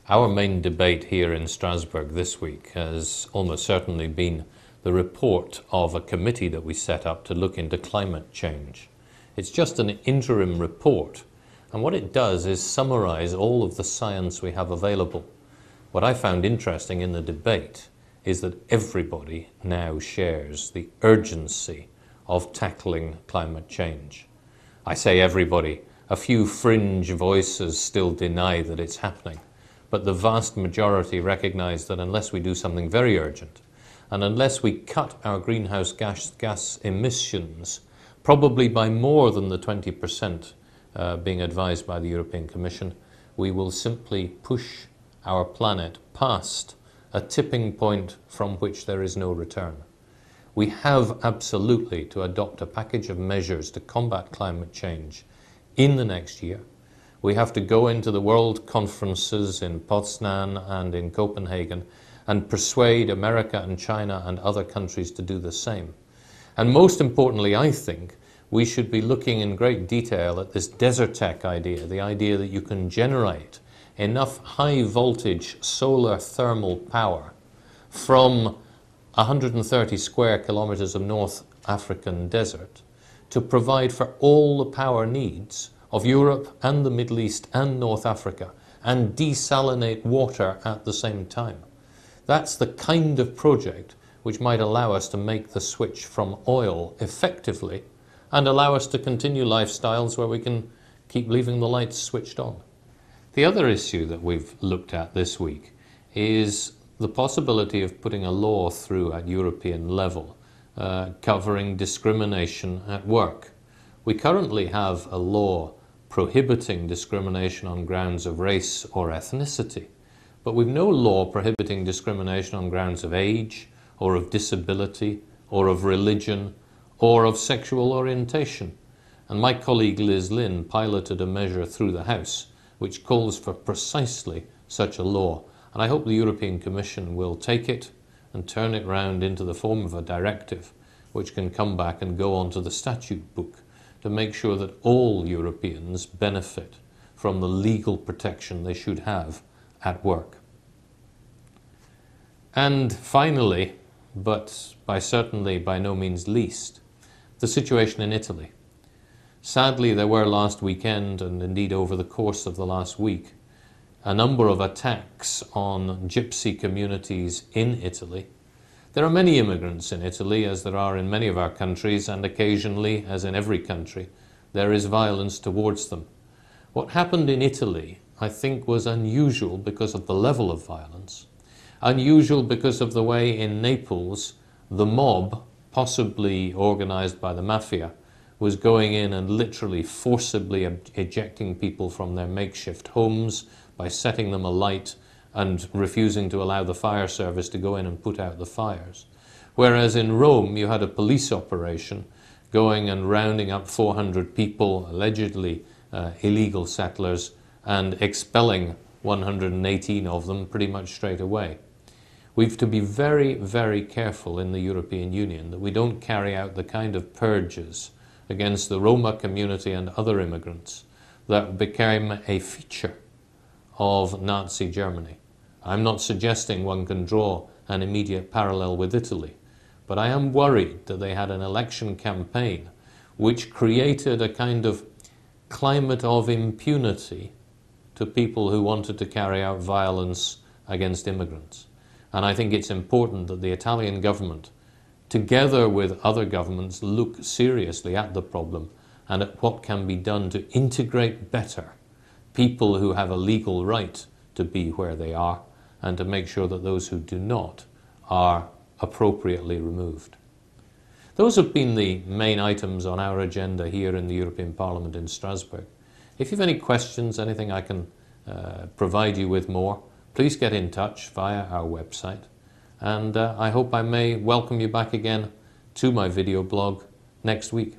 Our main debate here in Strasbourg this week has almost certainly been the report of a committee that we set up to look into climate change. It's just an interim report, and what it does is summarize all of the science we have available. What I found interesting in the debate is that everybody now shares the urgency of tackling climate change. I say everybody, a few fringe voices still deny that it's happening. But the vast majority recognize that unless we do something very urgent, and unless we cut our greenhouse gas emissions, probably by more than the 20% being advised by the European Commission, we will simply push our planet past a tipping point from which there is no return. We have absolutely to adopt a package of measures to combat climate change in the next year. We have to go into the world conferences in Poznan and in Copenhagen and persuade America and China and other countries to do the same. And most importantly, I think, we should be looking in great detail at this Desertec idea, the idea that you can generate enough high voltage solar thermal power from 130 square kilometers of North African desert to provide for all the power needs of Europe and the Middle East and North Africa, and desalinate water at the same time. That's the kind of project which might allow us to make the switch from oil effectively and allow us to continue lifestyles where we can keep leaving the lights switched on. The other issue that we've looked at this week is the possibility of putting a law through at European level covering discrimination at work. We currently have a law prohibiting discrimination on grounds of race or ethnicity, but we've no law prohibiting discrimination on grounds of age, or of disability, or of religion, or of sexual orientation. And my colleague Liz Lynn piloted a measure through the House which calls for precisely such a law, and I hope the European Commission will take it and turn it round into the form of a directive which can come back and go onto the statute book to make sure that all Europeans benefit from the legal protection they should have at work. And finally, but certainly by no means least, the situation in Italy. Sadly, there were last weekend, and indeed over the course of the last week, a number of attacks on gypsy communities in Italy. There are many immigrants in Italy, as there are in many of our countries, and occasionally, as in every country, there is violence towards them. What happened in Italy, I think, was unusual because of the level of violence, unusual because of the way in Naples the mob, possibly organized by the mafia, was going in and literally forcibly ejecting people from their makeshift homes by setting them alight and refusing to allow the fire service to go in and put out the fires. Whereas in Rome, you had a police operation going and rounding up 400 people, allegedly illegal settlers, and expelling 118 of them pretty much straight away. We've to be very, very careful in the European Union that we don't carry out the kind of purges against the Roma community and other immigrants that became a feature of Nazi Germany. I'm not suggesting one can draw an immediate parallel with Italy, but I am worried that they had an election campaign which created a kind of climate of impunity to people who wanted to carry out violence against immigrants. And I think it's important that the Italian government, together with other governments, look seriously at the problem and at what can be done to integrate better people who have a legal right to be where they are, and to make sure that those who do not are appropriately removed. Those have been the main items on our agenda here in the European Parliament in Strasbourg. If you have any questions, anything I can provide you with more, please get in touch via our website. And I hope I may welcome you back again to my video blog next week.